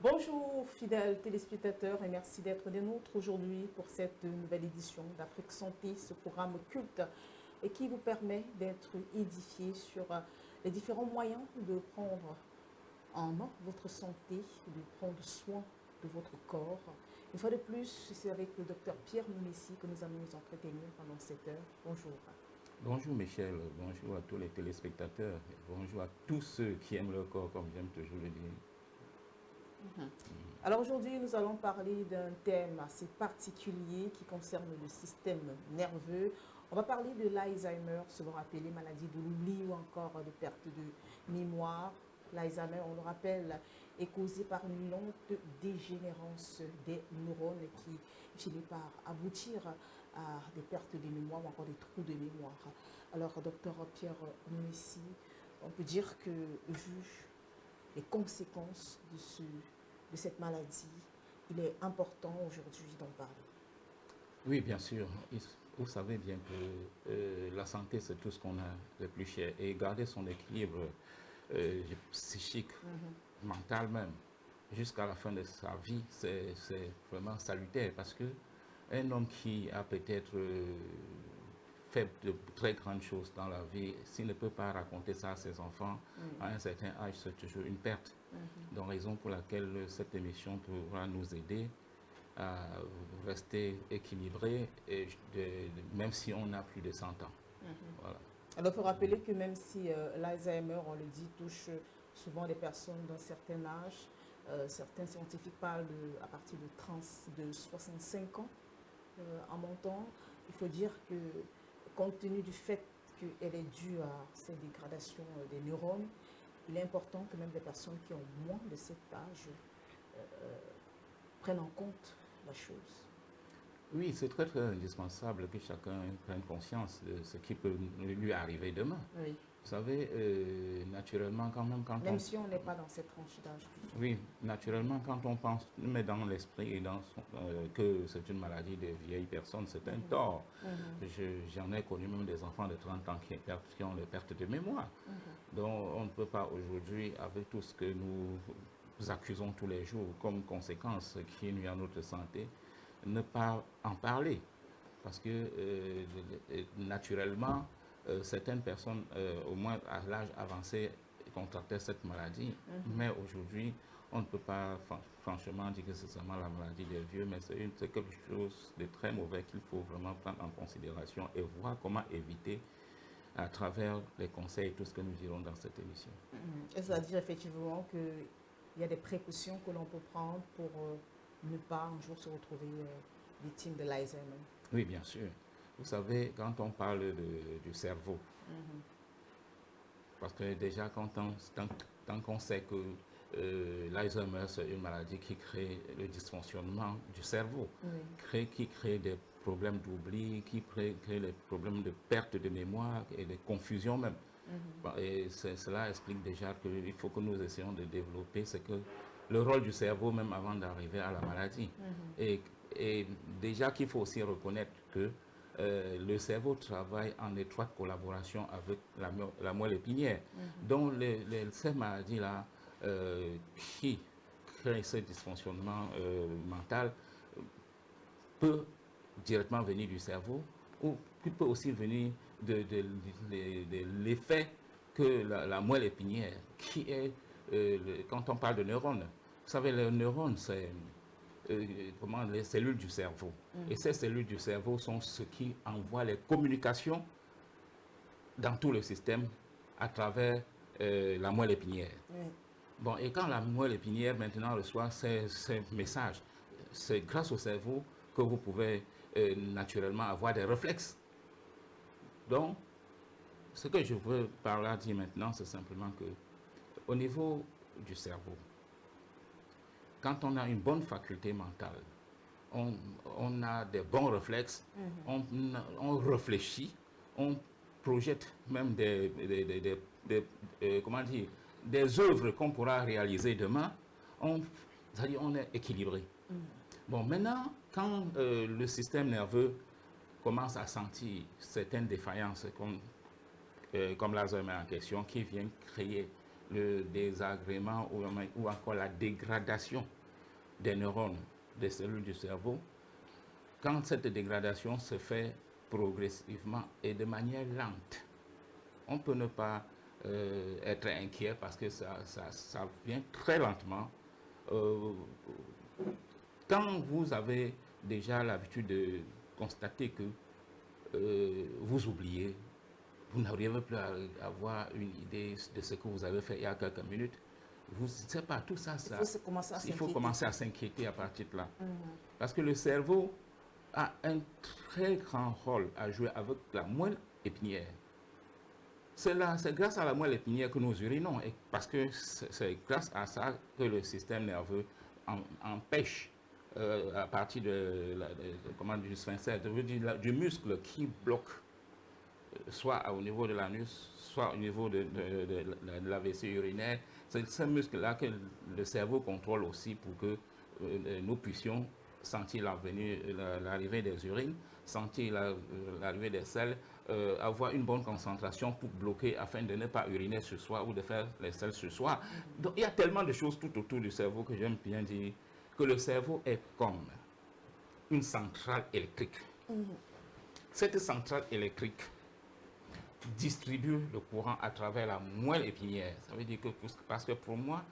Bonjour fidèles téléspectateurs et merci d'être des nôtres aujourd'hui pour cette nouvelle édition d'Afrique Santé, ce programme culte et qui vous permet d'être édifié sur les différents moyens de prendre en main votre santé, de prendre soin de votre corps. Une fois de plus, c'est avec le docteur Pierre Moumessi que nous allons nous entretenir pendant cette heure. Bonjour. Bonjour Michel, bonjour à tous les téléspectateurs, bonjour à tous ceux qui aiment leur corps, comme j'aime toujours le dire. Alors aujourd'hui, nous allons parler d'un thème assez particulier qui concerne le système nerveux. On va parler de l'Alzheimer, souvent appelée maladie de l'oubli ou encore de perte de mémoire. L'Alzheimer, on le rappelle, est causé par une lente dégénérescence des neurones qui finit par aboutir à des pertes de mémoire ou encore des trous de mémoire. Alors, docteur Pierre Moumessi, on peut dire que vu les conséquences de cette maladie, il est important aujourd'hui d'en parler. Oui, bien sûr. Vous savez bien que la santé, c'est tout ce qu'on a de plus cher. Et garder son équilibre psychique, mental même, jusqu'à la fin de sa vie, c'est vraiment salutaire. Parce que un homme qui a peut-être fait de très grandes choses dans la vie, s'il ne peut pas raconter ça à ses enfants, à un certain âge, c'est toujours une perte. Donc, raison pour laquelle cette émission pourra nous aider à rester équilibré, et même si on a plus de 100 ans. Voilà. Alors, il faut rappeler que même si l'Alzheimer, on le dit, touche souvent les personnes d'un certain âge, certains scientifiques parlent à partir de 65 ans en montant. Il faut dire que, compte tenu du fait qu'elle est due à cette dégradation des neurones, il est important que même les personnes qui ont moins de cet âge prennent en compte la chose. Oui, c'est très, très indispensable que chacun prenne conscience de ce qui peut lui arriver demain. Oui. Vous savez, naturellement, même si on n'est pas dans cette tranche d'âge. Oui, naturellement, quand on pense, met dans l'esprit et que c'est une maladie des vieilles personnes, c'est un tort. J'en ai connu même des enfants de 30 ans qui ont des pertes de mémoire. Donc, on ne peut pas aujourd'hui, avec tout ce que nous accusons tous les jours comme conséquence qui nuit à notre santé, ne pas en parler. Parce que, naturellement, certaines personnes, au moins à l'âge avancé, contractaient cette maladie. Mais aujourd'hui, on ne peut pas franchement dire que c'est seulement la maladie des vieux, mais c'est quelque chose de très mauvais qu'il faut vraiment prendre en considération et voir comment éviter à travers les conseils et tout ce que nous dirons dans cette émission. Et ça veut dire effectivement qu'il y a des précautions que l'on peut prendre pour ne pas un jour se retrouver victime de l'Alzheimer. Oui, bien sûr. Vous savez, quand on parle du cerveau, parce que déjà, tant qu'on sait que l'Alzheimer, c'est une maladie qui crée le dysfonctionnement du cerveau, qui crée des problèmes d'oubli, qui crée des problèmes de perte de mémoire et de confusion même. Et cela explique déjà qu'il faut que nous essayions de développer le rôle du cerveau même avant d'arriver à la maladie. Et déjà qu'il faut aussi reconnaître que le cerveau travaille en étroite collaboration avec la moelle épinière. Donc ces maladies-là qui créent ce dysfonctionnement mental peut directement venir du cerveau ou peut aussi venir de l'effet que la moelle épinière, qui est, quand on parle de neurones, vous savez, les neurones, c'est les cellules du cerveau. Et ces cellules du cerveau sont ce qui envoient les communications dans tout le système à travers la moelle épinière. Bon, et quand la moelle épinière maintenant reçoit ces messages, c'est grâce au cerveau que vous pouvez naturellement avoir des réflexes. Donc, ce que je veux par là dire maintenant, c'est simplement que au niveau du cerveau, quand on a une bonne faculté mentale, on a des bons réflexes, on réfléchit, on projette même des œuvres qu'on pourra réaliser demain, c'est-à-dire on est équilibré. Bon, maintenant, quand le système nerveux commence à sentir certaines défaillances, comme l'Alzheimer en question, qui vient créer le désagrément ou encore la dégradation des neurones, des cellules du cerveau, quand cette dégradation se fait progressivement et de manière lente, on peut ne pas être inquiet parce que ça vient très lentement. Quand vous avez déjà l'habitude de constater que vous oubliez, vous n'arrivez plus à avoir une idée de ce que vous avez fait il y a quelques minutes, vous ne savez pas, tout ça, il faut commencer à s'inquiéter à partir de là. Parce que le cerveau a un très grand rôle à jouer avec la moelle épinière. C'est grâce à la moelle épinière que nous urinons, et parce que c'est grâce à ça que le système nerveux empêche, à partir du sphincter, du muscle qui bloque, soit au niveau de l'anus, soit au niveau de la vessie urinaire. C'est ce muscle-là que le cerveau contrôle aussi pour que nous puissions sentir l'arrivée des urines, sentir l'arrivée des selles, avoir une bonne concentration pour bloquer afin de ne pas uriner sur soi ou de faire les selles sur soi. Donc il y a tellement de choses tout autour du cerveau que j'aime bien dire que le cerveau est comme une centrale électrique. Cette centrale électrique distribue le courant à travers la moelle épinière. Ça veut dire que, parce que pour moi,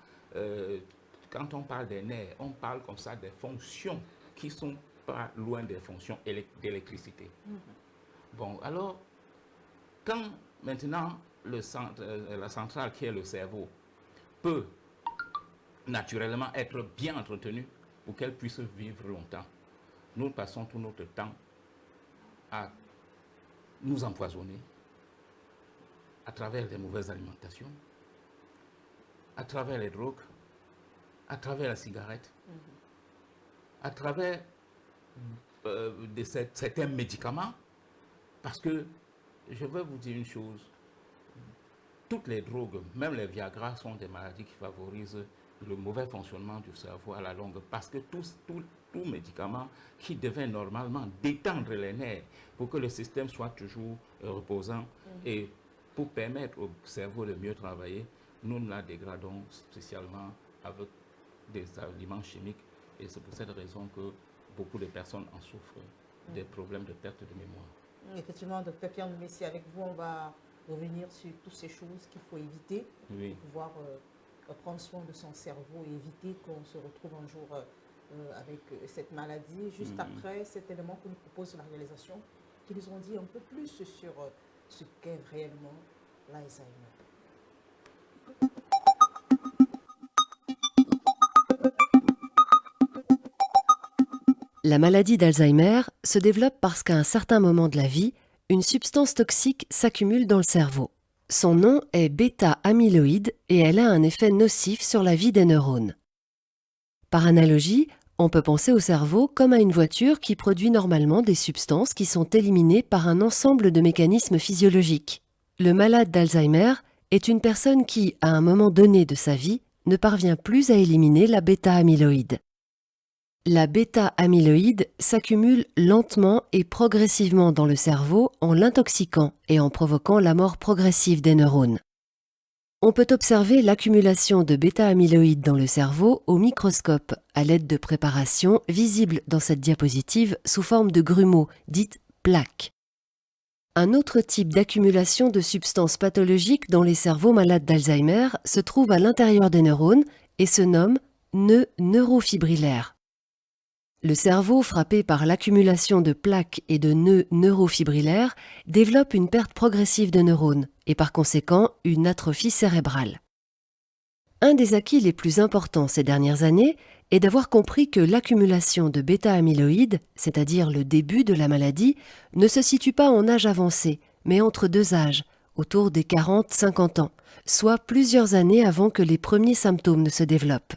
quand on parle des nerfs, on parle comme ça des fonctions qui sont pas loin des fonctions d'électricité. Bon, alors, quand maintenant la centrale qui est le cerveau peut naturellement être bien entretenue pour qu'elle puisse vivre longtemps, nous passons tout notre temps à nous empoisonner à travers les mauvaises alimentations, à travers les drogues, à travers la cigarette, à travers certains médicaments, parce que je vais vous dire une chose, toutes les drogues, même les Viagra, sont des maladies qui favorisent le mauvais fonctionnement du cerveau à la longue, parce que tout médicament qui devait normalement détendre les nerfs pour que le système soit toujours reposant et pour permettre au cerveau de mieux travailler, nous la dégradons spécialement avec des aliments chimiques, et c'est pour cette raison que beaucoup de personnes en souffrent, des problèmes de perte de mémoire. Effectivement, Dr Pierre Messi, avec vous, on va revenir sur toutes ces choses qu'il faut éviter pour pouvoir prendre soin de son cerveau et éviter qu'on se retrouve un jour avec cette maladie. Juste après cet élément que nous propose la réalisation, qui nous ont dit un peu plus sur ce qu'est réellement l'Alzheimer. La maladie d'Alzheimer se développe parce qu'à un certain moment de la vie, une substance toxique s'accumule dans le cerveau. Son nom est bêta-amyloïde et elle a un effet nocif sur la vie des neurones. Par analogie, on peut penser au cerveau comme à une voiture qui produit normalement des substances qui sont éliminées par un ensemble de mécanismes physiologiques. Le malade d'Alzheimer est une personne qui, à un moment donné de sa vie, ne parvient plus à éliminer la bêta-amyloïde. La bêta-amyloïde s'accumule lentement et progressivement dans le cerveau en l'intoxiquant et en provoquant la mort progressive des neurones. On peut observer l'accumulation de bêta-amyloïde dans le cerveau au microscope à l'aide de préparations visibles dans cette diapositive sous forme de grumeaux, dites plaques. Un autre type d'accumulation de substances pathologiques dans les cerveaux malades d'Alzheimer se trouve à l'intérieur des neurones et se nomme nœuds neurofibrillaires. Le cerveau frappé par l'accumulation de plaques et de nœuds neurofibrillaires développe une perte progressive de neurones et par conséquent une atrophie cérébrale. Un des acquis les plus importants ces dernières années est d'avoir compris que l'accumulation de bêta-amyloïde, c'est-à-dire le début de la maladie, ne se situe pas en âge avancé, mais entre deux âges, autour des 40-50 ans, soit plusieurs années avant que les premiers symptômes ne se développent.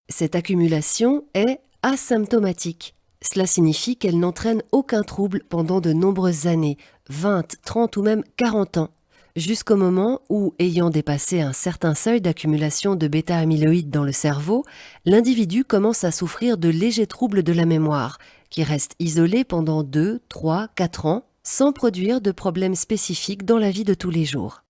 Cette accumulation est asymptomatique. Cela signifie qu'elle n'entraîne aucun trouble pendant de nombreuses années, 20, 30 ou même 40 ans, jusqu'au moment où, ayant dépassé un certain seuil d'accumulation de bêta-amyloïdes dans le cerveau, l'individu commence à souffrir de légers troubles de la mémoire, qui restent isolés pendant 2, 3, 4 ans, sans produire de problèmes spécifiques dans la vie de tous les jours.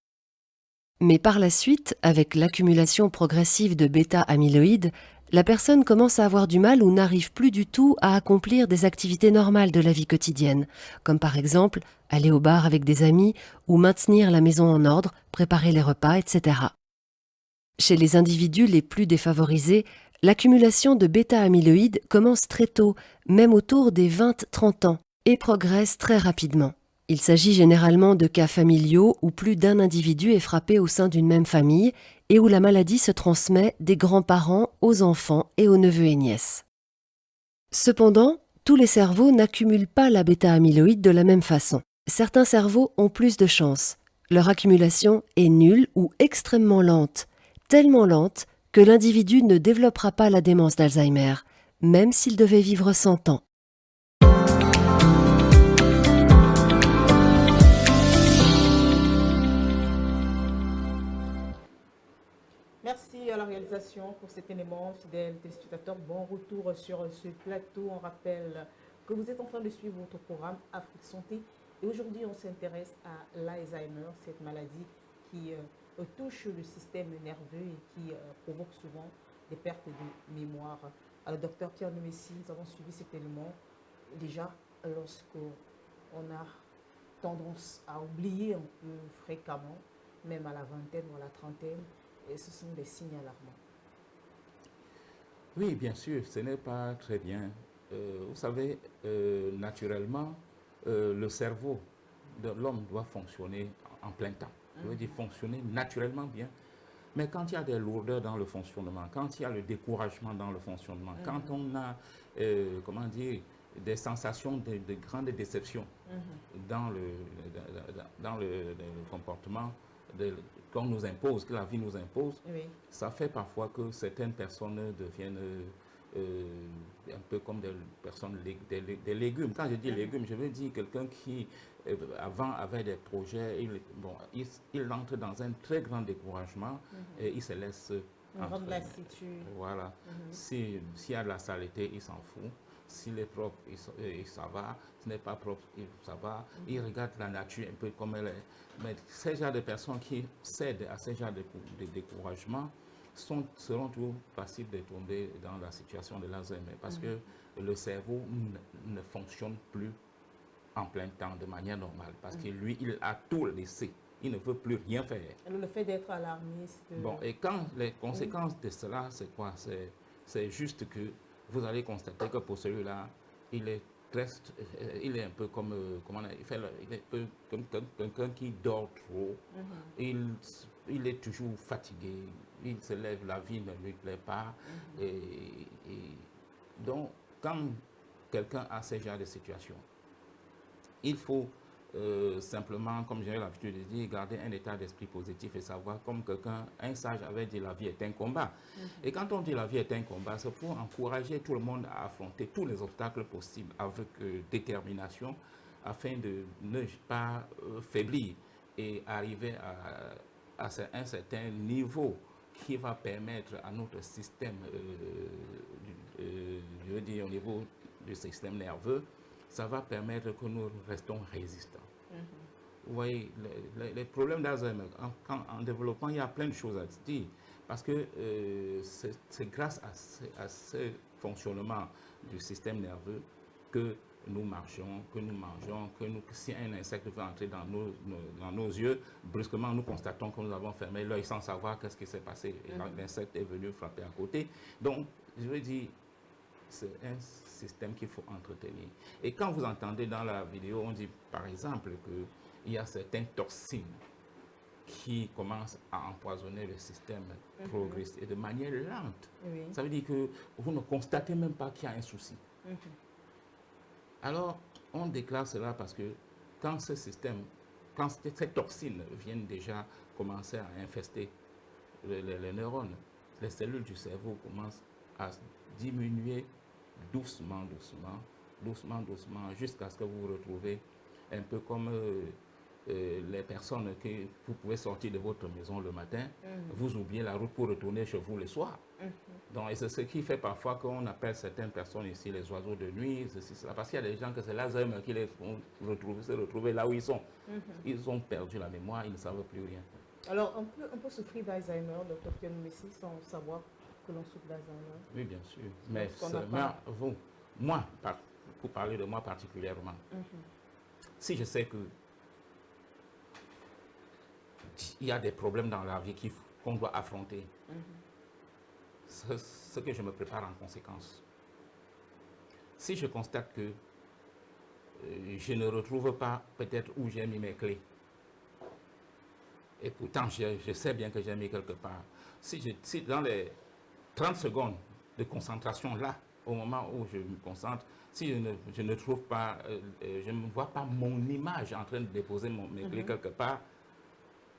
Mais par la suite, avec l'accumulation progressive de bêta-amyloïdes, la personne commence à avoir du mal ou n'arrive plus du tout à accomplir des activités normales de la vie quotidienne, comme par exemple aller au bar avec des amis ou maintenir la maison en ordre, préparer les repas, etc. Chez les individus les plus défavorisés, l'accumulation de bêta-amyloïdes commence très tôt, même autour des 20-30 ans, et progresse très rapidement. Il s'agit généralement de cas familiaux où plus d'un individu est frappé au sein d'une même famille et où la maladie se transmet des grands-parents aux enfants et aux neveux et nièces. Cependant, tous les cerveaux n'accumulent pas la bêta-amyloïde de la même façon. Certains cerveaux ont plus de chance. Leur accumulation est nulle ou extrêmement lente, tellement lente que l'individu ne développera pas la démence d'Alzheimer, même s'il devait vivre 100 ans. Merci à la réalisation pour cet élément, fidèles téléspectateurs. Bon retour sur ce plateau. On rappelle que vous êtes en train de suivre votre programme Afrique Santé. Et aujourd'hui, on s'intéresse à l'Alzheimer, cette maladie qui touche le système nerveux et qui provoque souvent des pertes de mémoire. Alors, docteur Pierre Messi, nous avons suivi cet élément. Déjà, lorsqu'on a tendance à oublier un peu fréquemment, même à la vingtaine ou à la trentaine, et ce sont des signes alarmants. Oui, bien sûr, ce n'est pas très bien. Vous savez, naturellement, le cerveau de l'homme doit fonctionner en plein temps. Je veux dire fonctionner naturellement bien. Mais quand il y a des lourdeurs dans le fonctionnement, quand il y a le découragement dans le fonctionnement, quand on a, comment dire, des sensations de grande déception dans le comportement qu'on nous impose, que la vie nous impose, Oui. ça fait parfois que certaines personnes deviennent un peu comme des personnes, des légumes. Quand je dis légumes, je veux dire quelqu'un qui, avant, avait des projets, il entre dans un très grand découragement et il se laisse Une grande lassitude. Voilà. S'il y a de la saleté, il s'en fout. S'il est propre, ça va. S'il n'est pas propre, ça va. Il regarde la nature un peu comme elle est. Mais ces genres de personnes qui cèdent à ces genres de découragement seront toujours passibles de tomber dans la situation de l'Alzheimer parce que le cerveau ne fonctionne plus en plein temps de manière normale parce que lui, il a tout laissé. Il ne veut plus rien faire. Le fait d'être alarmiste. Bon, et quand les conséquences de cela, c'est quoi? C'est juste que vous allez constater que pour celui-là, il est un peu comme, il est un peu comme quelqu'un qui dort trop. Il est toujours fatigué. Il se lève, la vie ne lui plaît pas. Et donc, quand quelqu'un a ce genre de situation, il faut simplement, comme j'ai l'habitude de dire, garder un état d'esprit positif et savoir, comme un sage avait dit, la vie est un combat. Et quand on dit la vie est un combat, c'est pour encourager tout le monde à affronter tous les obstacles possibles avec détermination, afin de ne pas faiblir et arriver à un certain niveau qui va permettre à notre système, je veux dire au niveau du système nerveux, ça va permettre que nous restons résistants. Vous voyez, les problèmes d'Alzheimer, en développement, il y a plein de choses à dire. Parce que c'est grâce à ce fonctionnement du système nerveux que nous marchons, que nous mangeons, si un insecte veut entrer dans nos yeux, brusquement nous constatons que nous avons fermé l'œil sans savoir qu'est-ce qui s'est passé. L'insecte est venu frapper à côté. Donc, je veux dire, c'est un système qu'il faut entretenir. Et quand vous entendez dans la vidéo, on dit par exemple qu'il y a certaines toxines qui commencent à empoisonner le système progressif et de manière lente. Oui. Ça veut dire que vous ne constatez même pas qu'il y a un souci. Alors, on déclare cela parce que quand ce système, quand ces toxines viennent déjà commencer à infester les neurones, les cellules du cerveau commencent à diminuer doucement, jusqu'à ce que vous vous retrouvez un peu comme les personnes que vous pouvez sortir de votre maison le matin, vous oubliez la route pour retourner chez vous le soir. Donc, et c'est ce qui fait parfois qu'on appelle certaines personnes ici les oiseaux de nuit, ceci, cela, parce qu'il y a des gens que c'est l'Alzheimer qui les font se retrouver là où ils sont. Ils ont perdu la mémoire, ils ne savent plus rien. Alors, on peut souffrir d'Alzheimer, docteur Pierre Messi, sans savoir que l'on souffre d'Alzheimer? Oui, bien sûr. Mais seulement vous, moi, pour parler de moi particulièrement, si je sais que il y a des problèmes dans la vie qu'on doit affronter, ce que je me prépare en conséquence. Si je constate que je ne retrouve pas peut-être où j'ai mis mes clés, et pourtant je sais bien que j'ai mis quelque part, si dans les 30 secondes de concentration là, au moment où je me concentre, si je ne trouve pas, je ne vois pas mon image en train de déposer mes clés quelque part,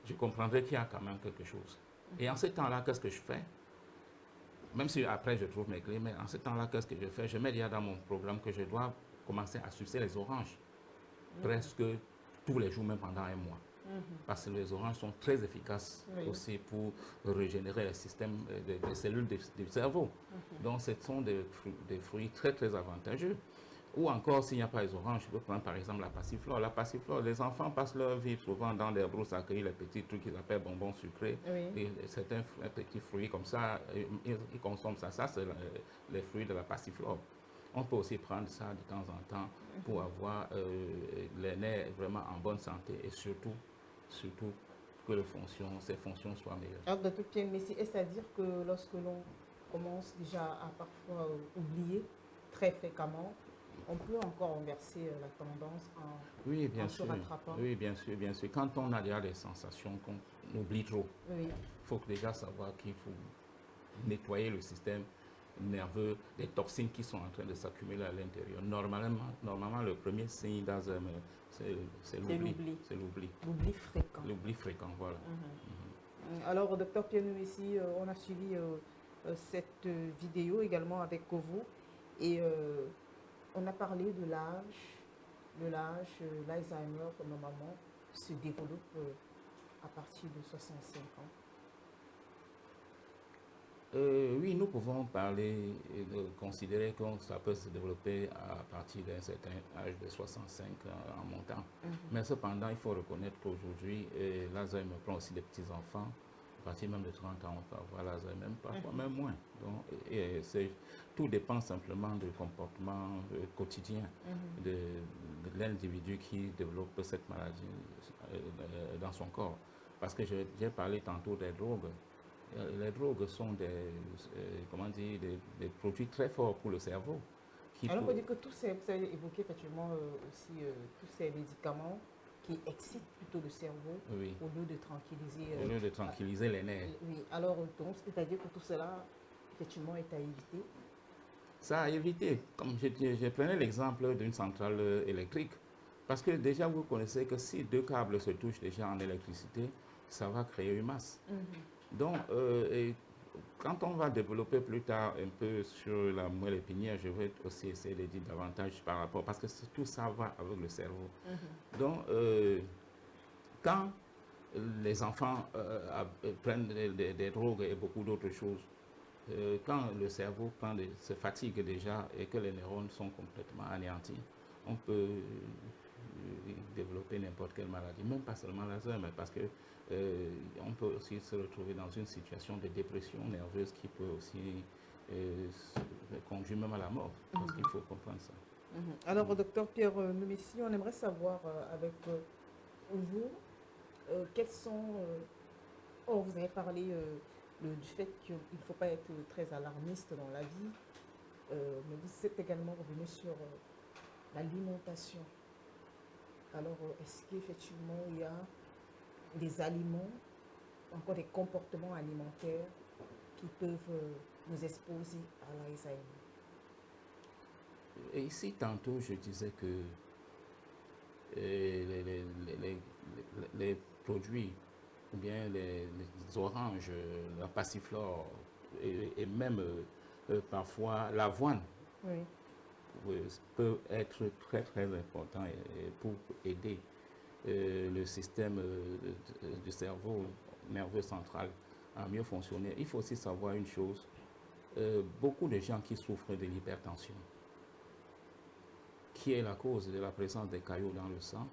je comprendrai qu'il y a quand même quelque chose. Et en ce temps-là, qu'est-ce que je fais? Même si après je trouve mes clés, mais en ce temps-là, qu'est-ce que je fais? Je mets déjà dans mon programme que je dois commencer à sucer les oranges. Presque tous les jours, même pendant un mois. Parce que les oranges sont très efficaces aussi pour régénérer le système des cellules du cerveau. Donc, ce sont des fruits très, très avantageux. Ou encore, s'il n'y a pas les oranges, je peux prendre par exemple la passiflore. La passiflore, les enfants passent leur vie souvent dans les brousses à cueillir les petits trucs qu'ils appellent bonbons sucrés. Et certains petits fruits comme ça, ils consomment ça. Ça, c'est les fruits de la passiflore. On peut aussi prendre ça de temps en temps pour avoir les nerfs vraiment en bonne santé et surtout que ces fonctions soient meilleures. Alors, docteur Pierre Messi, est-ce à dire que lorsque l'on commence déjà à parfois oublier très fréquemment, on peut encore renverser la tendance en se rattrapant? Oui, bien sûr, bien sûr. Quand on a déjà des sensations qu'on oublie trop, il faut déjà savoir qu'il faut nettoyer le système nerveux des toxines qui sont en train de s'accumuler à l'intérieur. Normalement, le premier signe d'Alzheimer, c'est l'oubli. C'est l'oubli. L'oubli fréquent. L'oubli fréquent, voilà. Alors, docteur Pierre Messi, on a suivi cette vidéo également avec vous et on a parlé de l'âge, l'Alzheimer normalement se développe à partir de 65 ans. Oui, nous pouvons parler et considérer que ça peut se développer à partir d'un certain âge de 65 en montant. Mais cependant, il faut reconnaître qu'aujourd'hui, l'Alzheimer prend aussi des petits-enfants. À partir même de 30 ans, on peut avoir l'Alzheimer, parfois même moins. Donc, tout dépend simplement du comportement quotidien de l'individu qui développe cette maladie dans son corps. Parce que j'ai parlé tantôt des drogues. Les drogues sont des produits très forts pour le cerveau. Alors, on peut dire que vous avez évoqué effectivement aussi tous ces médicaments qui excitent plutôt le cerveau au lieu de tranquilliser. Au lieu de tranquilliser les nerfs. Oui, alors donc, c'est-à-dire que tout cela, effectivement, est à éviter. Ça à éviter. Comme je prenais l'exemple d'une centrale électrique, parce que déjà vous connaissez que si deux câbles se touchent déjà en électricité, ça va créer une masse. Donc, quand on va développer plus tard un peu sur la moelle épinière, je vais aussi essayer de dire davantage par rapport, parce que tout ça va avec le cerveau. Donc, quand les enfants prennent des drogues et beaucoup d'autres choses, quand le cerveau se fatigue déjà et que les neurones sont complètement anéantis, on peut développer n'importe quelle maladie, même pas seulement l'Alzheimer, parce que on peut aussi se retrouver dans une situation de dépression nerveuse qui peut aussi conduire même à la mort, parce qu'il faut comprendre ça. Alors, docteur Pierre Messi, on aimerait savoir avec vous, quels sont... vous avez parlé du fait qu'il ne faut pas être très alarmiste dans la vie, mais vous êtes également revenu sur l'alimentation. Alors, est-ce qu'effectivement, il y a des aliments, encore des comportements alimentaires qui peuvent nous exposer à l'Alzheimer? Et ici, tantôt, je disais que les produits, ou bien les oranges, la passiflore, et même parfois l'avoine, peut être très très important pour aider le système du cerveau nerveux central à mieux fonctionner, il faut aussi savoir une chose. Beaucoup de gens qui souffrent de l'hypertension, qui est la cause de la présence des caillots dans le sang,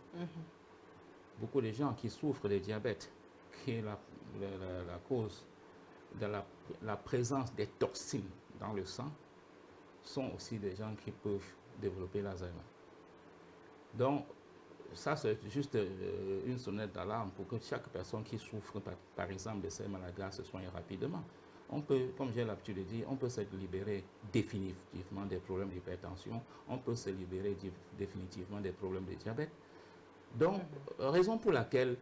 beaucoup de gens qui souffrent de diabète, qui est la cause de la présence des toxines dans le sang, sont aussi des gens qui peuvent développer l'Alzheimer. Donc, ça, c'est juste une sonnette d'alarme pour que chaque personne qui souffre, par exemple, de ces maladies se soigne rapidement. On peut, comme j'ai l'habitude de dire, on peut se libérer définitivement des problèmes d'hypertension, on peut se libérer définitivement des problèmes de diabète. Donc, raison pour laquelle,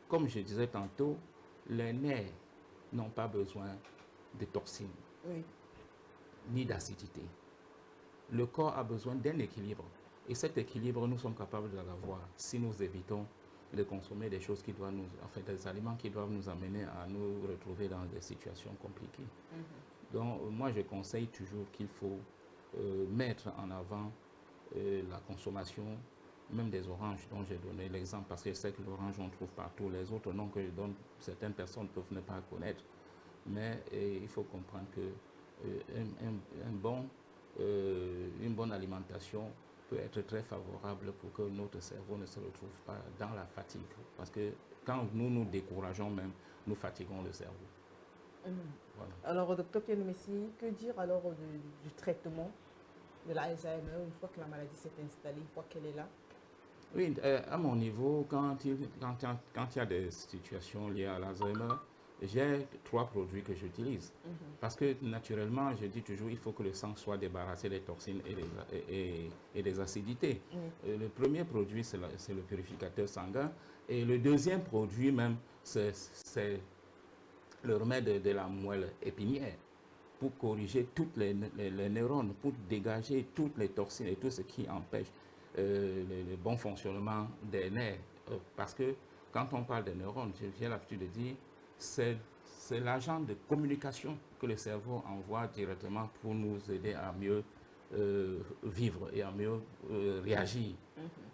comme je disais tantôt, les nerfs n'ont pas besoin de toxines, ni d'acidité. Le corps a besoin d'un équilibre. Et cet équilibre, nous sommes capables de l'avoir si nous évitons de consommer des choses qui doivent des aliments qui doivent nous amener à nous retrouver dans des situations compliquées. Donc, moi, je conseille toujours qu'il faut mettre en avant la consommation, même des oranges dont j'ai donné l'exemple, parce que c'est que l'orange, on trouve partout. Les autres noms que je donne, certaines personnes peuvent ne pas connaître. Mais il faut comprendre que une bonne alimentation peut être très favorable pour que notre cerveau ne se retrouve pas dans la fatigue. Parce que quand nous nous décourageons même, nous fatiguons le cerveau. Voilà. Alors, docteur Pierre Messi, que dire alors du traitement de l'Alzheimer une fois que la maladie s'est installée, une fois qu'elle est là? Oui, à mon niveau, quand il y a des situations liées à l'Alzheimer, j'ai 3 produits que j'utilise. Parce que naturellement, je dis toujours, il faut que le sang soit débarrassé des toxines et des acidités. Le premier produit, c'est le purificateur sanguin. Et le deuxième produit même, c'est le remède de la moelle épinière pour corriger toutes les neurones, pour dégager toutes les toxines et tout ce qui empêche le bon fonctionnement des nerfs. Parce que quand on parle des neurones, j'ai l'habitude de dire, c'est l'agent de communication que le cerveau envoie directement pour nous aider à mieux vivre et à mieux réagir.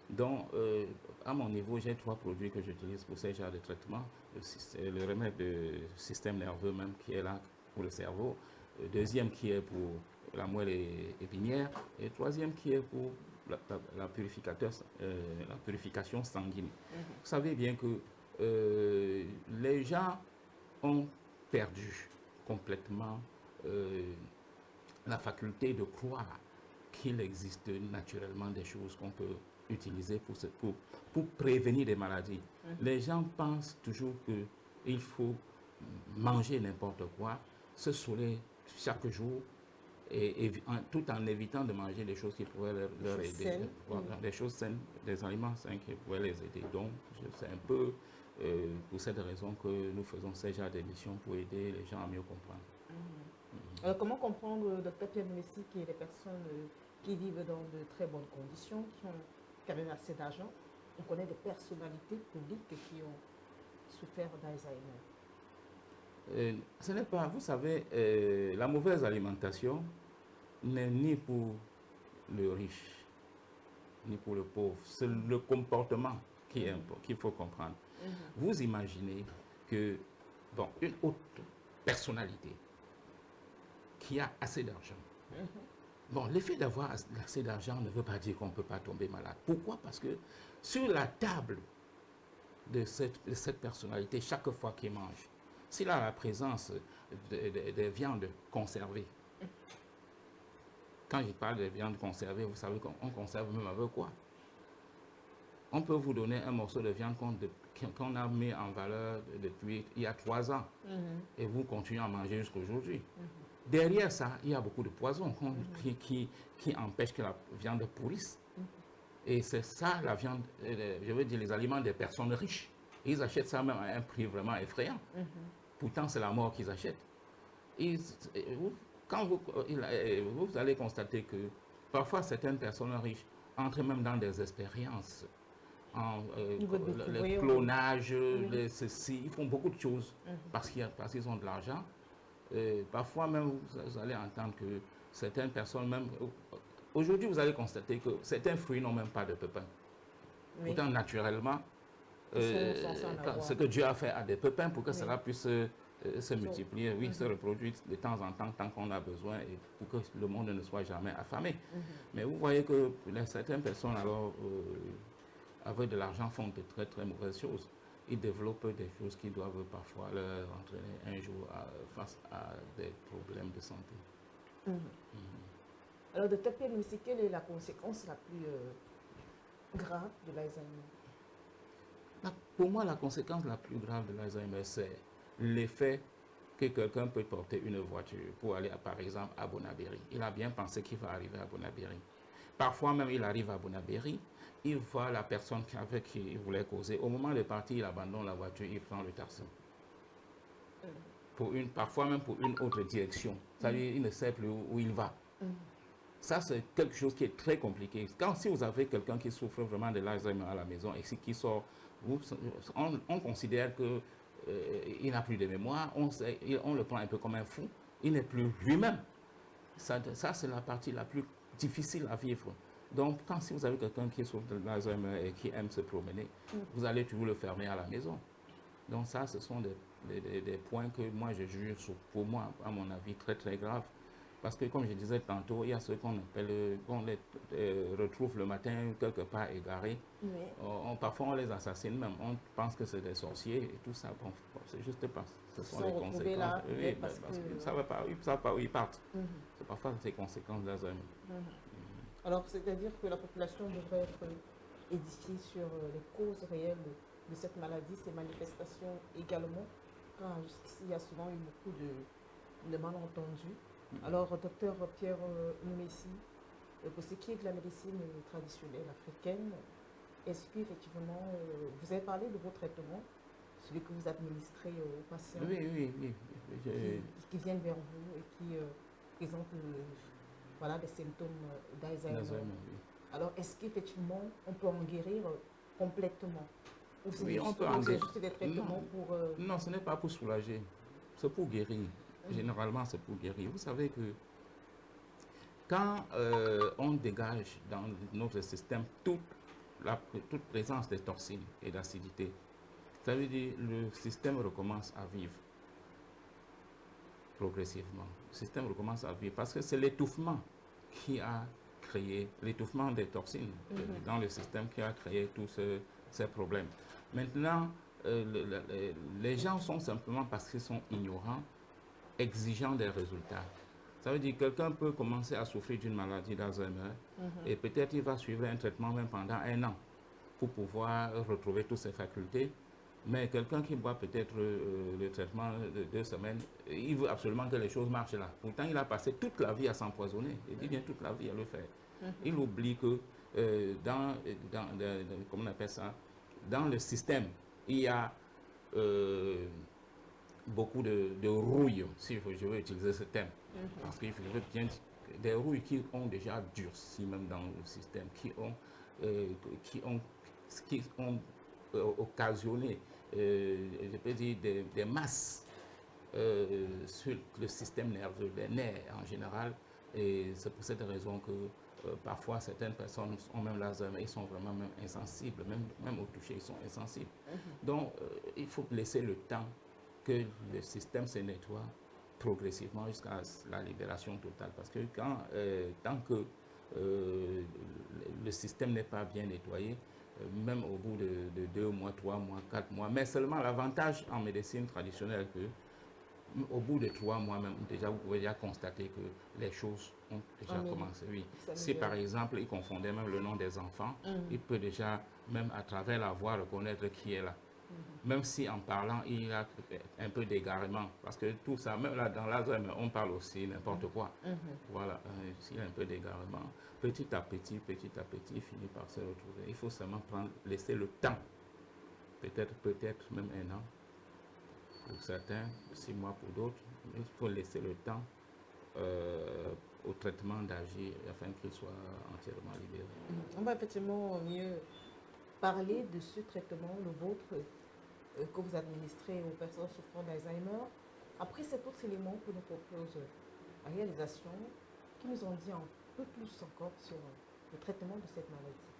Donc, à mon niveau, j'ai 3 produits que j'utilise pour ces genres de traitement. Le remède du système nerveux même qui est là pour le cerveau. Le deuxième qui est pour la moelle épinière. Et le troisième qui est pour la purification sanguine. Vous savez bien que les gens ont perdu complètement la faculté de croire qu'il existe naturellement des choses qu'on peut utiliser pour prévenir des maladies. Les gens pensent toujours qu'il faut manger n'importe quoi, se saouler chaque jour, tout en évitant de manger des choses qui pourraient leur aider. Des choses saines, des aliments sains qui pourraient les aider. Donc, c'est un peu pour cette raison que nous faisons ces genres d'émissions pour aider les gens à mieux comprendre. Alors, comment comprendre, docteur Pierre Messi, qu'il y a des personnes qui vivent dans de très bonnes conditions, qui ont quand même assez d'argent? On connaît des personnalités publiques qui ont souffert d'Alzheimer. Ce n'est pas, vous savez, la mauvaise alimentation n'est ni pour le riche, ni pour le pauvre. C'est le comportement qu'il faut comprendre. Vous imaginez que, bon, une autre personnalité qui a assez d'argent, bon, l'effet d'avoir assez d'argent ne veut pas dire qu'on ne peut pas tomber malade. Pourquoi? Parce que sur la table de cette personnalité, chaque fois qu'il mange, s'il a la présence de viandes conservées, quand je parle de viande conservée, vous savez qu'on conserve même avec quoi? On peut vous donner un morceau de viande qu'on a mis en valeur depuis il y a 3 ans et vous continuez à manger jusqu'à aujourd'hui. Derrière ça, il y a beaucoup de poisons qui empêchent que la viande pourrisse. Et c'est ça la viande, je veux dire les aliments des personnes riches. Ils achètent ça même à un prix vraiment effrayant. Pourtant, c'est la mort qu'ils achètent. Quand vous allez constater que parfois certaines personnes riches entrent même dans des expériences, le clonage, ceci, ils font beaucoup de choses parce qu'ils ont de l'argent. Parfois même, vous allez entendre que certaines personnes même... Aujourd'hui, vous allez constater que certains fruits n'ont même pas de pépins. Oui. Pourtant, naturellement, Ils sont censés en avoir. ce que Dieu a fait à des pépins pour que Oui. cela puisse se multiplier, oui, se reproduire de temps en temps, tant qu'on a besoin, et pour que le monde ne soit jamais affamé. Mais vous voyez que certaines personnes, alors, avec de l'argent, font de très très mauvaises choses. Ils développent des choses qui doivent parfois leur entraîner un jour face à des problèmes de santé. Alors, Dr Pierre Messi, quelle est la conséquence la plus grave de l'Alzheimer? Pour moi, la conséquence la plus grave de l'Alzheimer, c'est l'effet que quelqu'un peut porter une voiture pour aller, par exemple, à Bonabéry. Il a bien pensé qu'il va arriver à Bonabéry. Parfois même, il arrive à Bonabéry, il voit la personne avec qui il voulait causer. Au moment de partir, il abandonne la voiture, il prend le taxi. Parfois même pour une autre direction. C'est-à-dire, il ne sait plus où il va. Ça, c'est quelque chose qui est très compliqué. Si vous avez quelqu'un qui souffre vraiment de l'Alzheimer à la maison et qui sort, on considère qu'il n'a plus de mémoire, on le prend un peu comme un fou, il n'est plus lui-même. Ça c'est la partie la plus difficile à vivre. Donc, si vous avez quelqu'un qui souffre de l'Alzheimer et qui aime se promener, vous allez toujours le fermer à la maison. Donc ça, ce sont des points que moi je juge, pour moi, à mon avis, très très graves. Parce que comme je disais tantôt, il y a ceux qu'on les retrouve le matin quelque part égarés. Oui. Parfois on les assassine même, on pense que c'est des sorciers et tout ça. Bon, c'est juste parce que ce sont les conséquences. Là, oui, parce qu'ils que... ne savent pas où ils partent. C'est parfois ces conséquences d'Alzheimer. Alors, c'est-à-dire que la population devrait être édifiée sur les causes réelles de cette maladie, ses manifestations également. Jusqu'ici, il y a souvent eu beaucoup de malentendus. Alors, docteur Pierre Messi, pour ce qui est de la médecine traditionnelle africaine, est-ce qu'effectivement, vous avez parlé de vos traitements, celui que vous administrez aux patients qui viennent vers vous et qui présentent voilà, des symptômes d'Alzheimer. Alors, est-ce qu'effectivement, on peut en guérir complètement? Ou oui, on peut en guérir. C'est juste des traitements pour... Non, ce n'est pas pour soulager, c'est pour guérir. Généralement, c'est pour guérir. Vous savez que quand on dégage dans notre système toute présence de toxines et d'acidité, ça veut dire que le système recommence à vivre progressivement. Le système recommence à vivre parce que c'est l'étouffement qui a créé, l'étouffement des toxines dans le système qui a créé tous ces problèmes. Maintenant, les gens sont simplement, parce qu'ils sont ignorants, exigeants des résultats. Ça veut dire que quelqu'un peut commencer à souffrir d'une maladie d'Alzheimer et peut-être il va suivre un traitement même pendant 1 an pour pouvoir retrouver toutes ses facultés. Mais quelqu'un qui boit peut-être le traitement de 2 semaines, il veut absolument que les choses marchent là. Pourtant, il a passé toute la vie à s'empoisonner. Il dit bien toute la vie à le faire. Il oublie que comment on appelle ça, dans le système, il y a beaucoup de rouille, si je veux utiliser ce terme. Parce qu'il faut bien des rouilles qui ont déjà durci même dans le système, qui ont occasionné, je peux dire, des masses sur le système nerveux, les nerfs en général. Et c'est pour cette raison que parfois certaines personnes ont même l'Alzheimer, ils sont vraiment même insensibles, même au toucher, ils sont insensibles. Donc, il faut laisser le temps que le système se nettoie progressivement jusqu'à la libération totale. Parce que tant que le système n'est pas bien nettoyé, même au bout de 2 mois, 3 mois, 4 mois, mais seulement l'avantage en médecine traditionnelle que au bout de 3 mois même, déjà, vous pouvez déjà constater que les choses ont déjà commencé. Oui. Si par exemple, il confondait même le nom des enfants, il peut déjà, même à travers la voix, reconnaître qui est là. Même si en parlant, il a un peu d'égarement. Parce que tout ça, même là dans l'Alzheimer, on parle aussi n'importe quoi. Voilà, s'il y a un peu d'égarement, petit à petit, il finit par se retrouver. Il faut seulement laisser le temps. Peut-être même 1 an. Pour certains, 6 mois pour d'autres. Il faut laisser le temps au traitement d'agir afin qu'il soit entièrement libéré. On va effectivement mieux parler de ce traitement, le vôtre, que vous administrez aux personnes souffrant d'Alzheimer. Après cet autre élément que nous propose la réalisation, qui nous en dit un peu plus encore sur le traitement de cette maladie.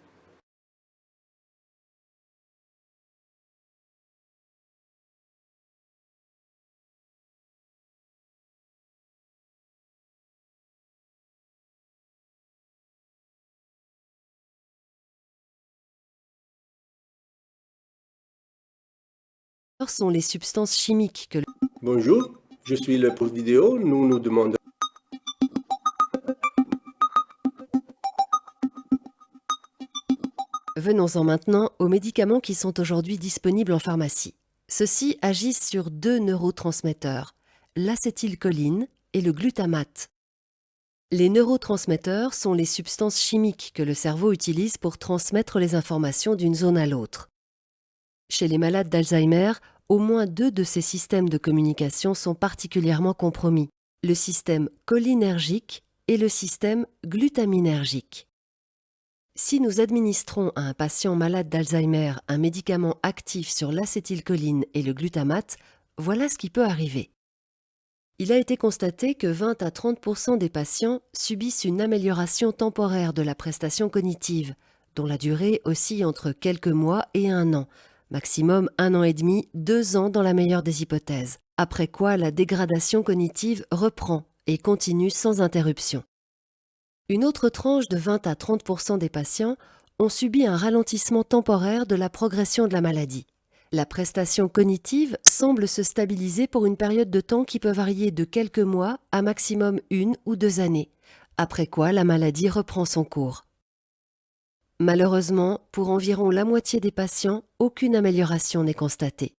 sont les substances chimiques que Bonjour, je suis le post vidéo. Nous nous demandons. Venons-en maintenant aux médicaments qui sont aujourd'hui disponibles en pharmacie. Ceux-ci agissent sur deux neurotransmetteurs, l'acétylcholine et le glutamate. Les neurotransmetteurs sont les substances chimiques que le cerveau utilise pour transmettre les informations d'une zone à l'autre. Chez les malades d'Alzheimer, au moins deux de ces systèmes de communication sont particulièrement compromis, le système cholinergique et le système glutaminergique. Si nous administrons à un patient malade d'Alzheimer un médicament actif sur l'acétylcholine et le glutamate, voilà ce qui peut arriver. Il a été constaté que 20 à 30% des patients subissent une amélioration temporaire de la prestation cognitive, dont la durée oscille entre quelques mois et 1 an, maximum 1 an et demi, 2 ans dans la meilleure des hypothèses, après quoi la dégradation cognitive reprend et continue sans interruption. Une autre tranche de 20 à 30% des patients ont subi un ralentissement temporaire de la progression de la maladie. La prestation cognitive semble se stabiliser pour une période de temps qui peut varier de quelques mois à maximum 1 ou 2 années, après quoi la maladie reprend son cours. Malheureusement, pour environ la moitié des patients, aucune amélioration n'est constatée.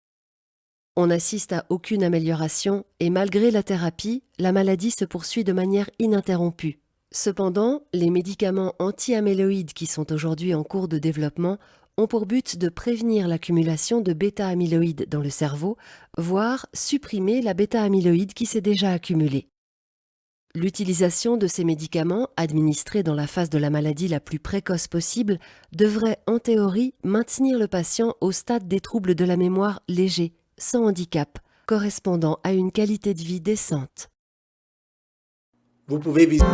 On n'assiste à aucune amélioration et malgré la thérapie, la maladie se poursuit de manière ininterrompue. Cependant, les médicaments anti-amyloïdes qui sont aujourd'hui en cours de développement ont pour but de prévenir l'accumulation de bêta-amyloïdes dans le cerveau, voire supprimer la bêta-amyloïde qui s'est déjà accumulée. L'utilisation de ces médicaments, administrés dans la phase de la maladie la plus précoce possible, devrait en théorie maintenir le patient au stade des troubles de la mémoire légers, sans handicap, correspondant à une qualité de vie décente. Vous pouvez visiter.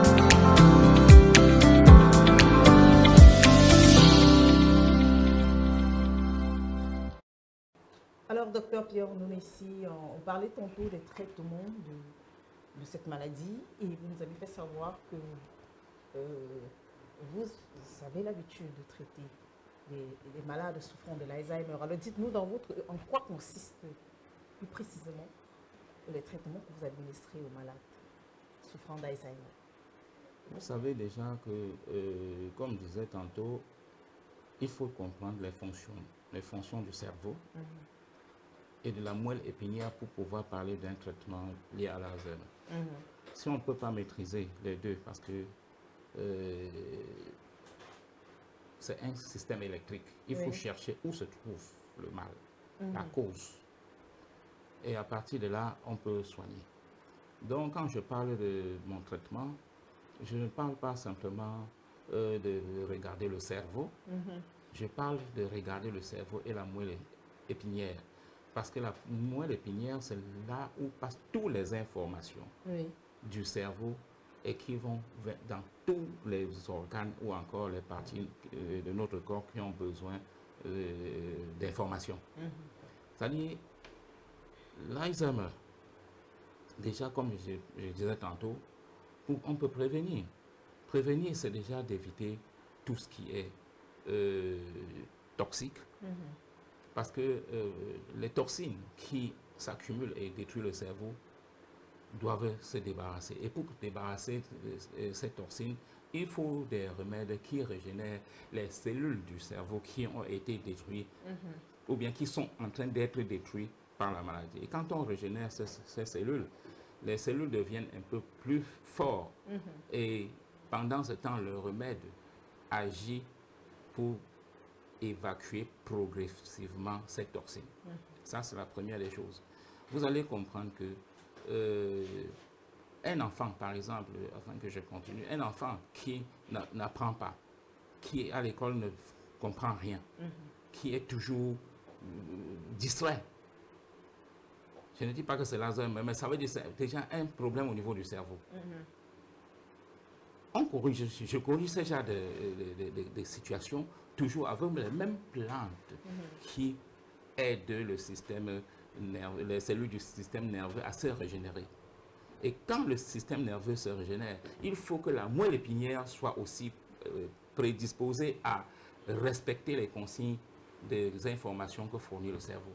Alors, docteur Pierre Nounessi, on parlait tantôt des traitements de cette maladie et vous nous avez fait savoir que vous avez l'habitude de traiter les malades souffrant de l'Alzheimer. Alors, dites-nous en quoi consistent plus précisément les traitements que vous administrez aux malades souffrant d'Alzheimer. Vous savez déjà que, comme je disais tantôt, il faut comprendre les fonctions du cerveau et de la moelle épinière pour pouvoir parler d'un traitement lié à l'Alzheimer. Si on ne peut pas maîtriser les deux, parce que c'est un système électrique, il faut chercher où se trouve le mal, la cause. Et à partir de là, on peut soigner. Donc, quand je parle de mon traitement, je ne parle pas simplement de regarder le cerveau, je parle de regarder le cerveau et la moelle épinière. Parce que la moelle épinière, c'est là où passent toutes les informations du cerveau et qui vont dans tous les organes ou encore les parties de notre corps qui ont besoin d'informations. C'est-à-dire, l'Alzheimer, déjà, comme je disais tantôt, on peut prévenir. Prévenir, c'est déjà d'éviter tout ce qui est toxique. Parce que les toxines qui s'accumulent et détruisent le cerveau doivent se débarrasser. Et pour débarrasser ces toxines, il faut des remèdes qui régénèrent les cellules du cerveau qui ont été détruites ou bien qui sont en train d'être détruites par la maladie. Et quand on régénère ces cellules, les cellules deviennent un peu plus fortes. Et pendant ce temps, le remède agit pour évacuer progressivement ces toxines. Ça, c'est la première des choses. Vous allez comprendre que un enfant, par exemple, afin que je continue, un enfant qui n'apprend pas, qui à l'école ne comprend rien, qui est toujours distrait. Je ne dis pas que c'est l'Alzheimer, mais ça veut dire que c'est déjà un problème au niveau du cerveau. On corrige, je corrige ce genre de situations toujours avec les mêmes plantes qui aident le système nerveux, les cellules du système nerveux à se régénérer. Et quand le système nerveux se régénère, il faut que la moelle épinière soit aussi prédisposée à respecter les consignes des informations que fournit le cerveau.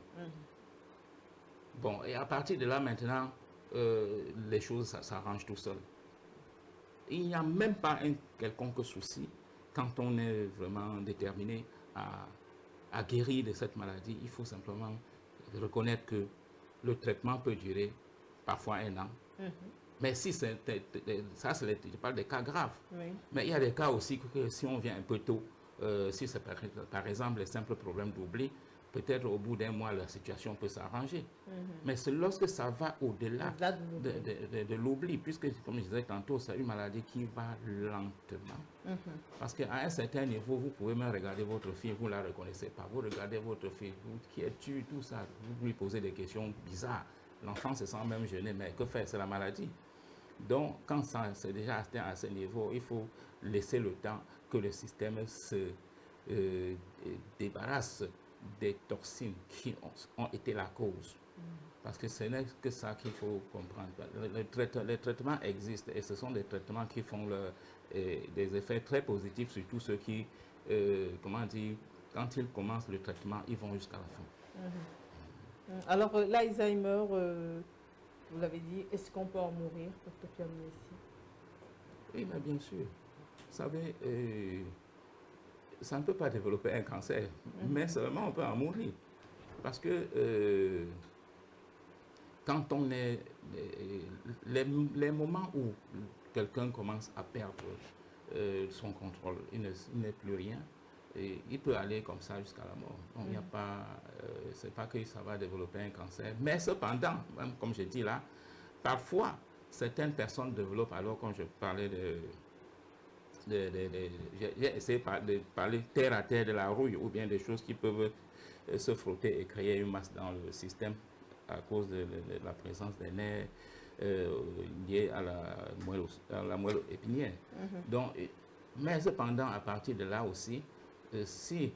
Bon, et à partir de là, maintenant, les choses s'arrangent tout seul. Il n'y a même pas un quelconque souci quand on est vraiment déterminé à guérir de cette maladie. Il faut simplement reconnaître que le traitement peut durer parfois 1 an. Mais si c'est ça, je parle des cas graves. Oui. Mais il y a des cas aussi que si on vient un peu tôt, si c'est par exemple les simples problèmes d'oubli, peut-être au bout d'1 mois, la situation peut s'arranger. Mais c'est lorsque ça va au-delà de l'oubli, puisque, comme je disais tantôt, c'est une maladie qui va lentement. Parce qu'à un certain niveau, vous pouvez même regarder votre fille, vous ne la reconnaissez pas. Vous regardez votre fille, qui es-tu, tout ça, vous lui posez des questions bizarres. L'enfant se sent même gêné, mais que faire? C'est la maladie. Donc, quand ça c'est déjà atteint à ce niveau, il faut laisser le temps que le système se débarrasse des toxines qui ont été la cause. Parce que ce n'est que ça qu'il faut comprendre. Les traitements existent et ce sont des traitements qui font des effets très positifs sur tous ceux qui, comment dire, quand ils commencent le traitement, ils vont jusqu'à la fin. Alors, l'Alzheimer, vous l'avez dit, est-ce qu'on peut en mourir, Dr. Pierre Messi? Oui, mais bien sûr. Vous savez, ça ne peut pas développer un cancer, mais seulement on peut en mourir. Parce que quand on est... les moments où quelqu'un commence à perdre son contrôle, il n'est plus rien, et il peut aller comme ça jusqu'à la mort. Donc, il n'y a pas... c'est pas que ça va développer un cancer. Mais cependant, même comme je dis là, parfois, certaines personnes développent, alors quand je parlais j'ai essayé de parler terre à terre de la rouille ou bien des choses qui peuvent se frotter et créer une masse dans le système à cause de la présence des nerfs liés à la moelle épinière. Donc, mais cependant, à partir de là aussi, si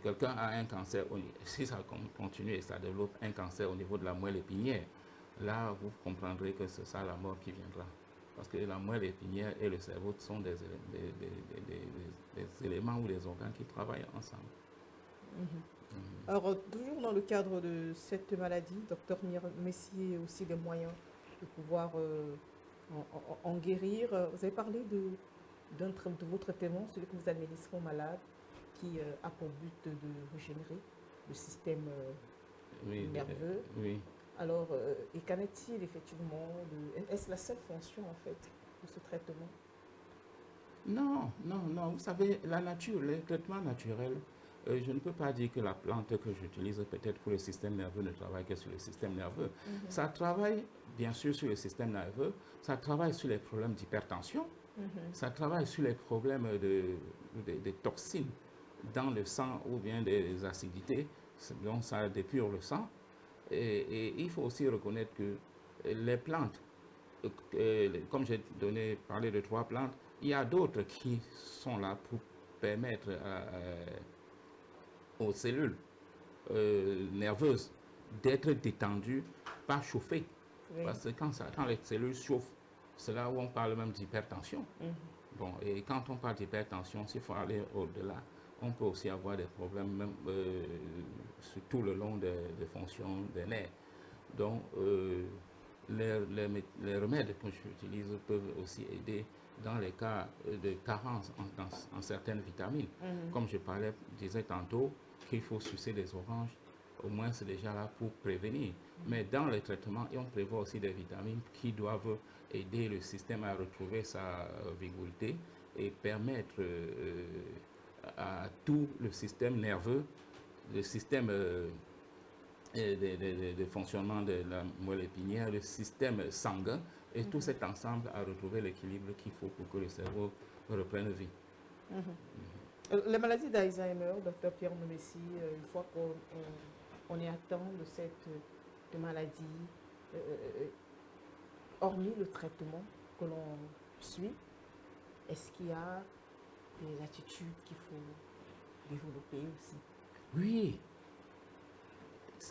quelqu'un a un cancer, si ça continue et ça développe un cancer au niveau de la moelle épinière, là, vous comprendrez que c'est ça la mort qui viendra. Parce que la moelle épinière et le cerveau sont des éléments ou des organes qui travaillent ensemble. Alors, toujours dans le cadre de cette maladie, Dr. Messier a aussi des moyens de pouvoir en guérir. Vous avez parlé de vos traitements, celui que vous administrez aux malades, qui a pour but de régénérer le système nerveux. Oui. Alors, et qu'en est-il effectivement est-ce la seule fonction en fait de ce traitement? Non. Vous savez, la nature, les traitements naturels, je ne peux pas dire que la plante que j'utilise peut-être pour le système nerveux ne travaille que sur le système nerveux. Ça travaille bien sûr sur le système nerveux, ça travaille sur les problèmes d'hypertension, ça travaille sur les problèmes de toxines dans le sang ou bien des acidités, donc ça dépure le sang. Et il faut aussi reconnaître que les plantes, comme j'ai parlé de 3 plantes, il y a d'autres qui sont là pour permettre aux cellules nerveuses d'être détendues, pas chauffées. Oui. Parce que quand les cellules chauffent, c'est là où on parle même d'hypertension. Bon, et quand on parle d'hypertension, s'il faut aller au-delà, on peut aussi avoir des problèmes même sur tout le long des fonctions des nerfs. Donc, les remèdes que j'utilise peuvent aussi aider dans les cas de carence en certaines vitamines. Comme je disais tantôt, qu'il faut sucer des oranges, au moins c'est déjà là pour prévenir. Mais dans les traitements, on prévoit aussi des vitamines qui doivent aider le système à retrouver sa vigorité et permettre à tout le système nerveux, le système de fonctionnement de la moelle épinière, le système sanguin et tout cet ensemble à retrouver l'équilibre qu'il faut pour que le cerveau reprenne vie. La maladie d'Alzheimer, Dr. Pierre Messi, une fois qu'on est atteint de cette maladie, hormis le traitement que l'on suit, est-ce qu'il y a des attitudes qu'il faut développer aussi? Oui,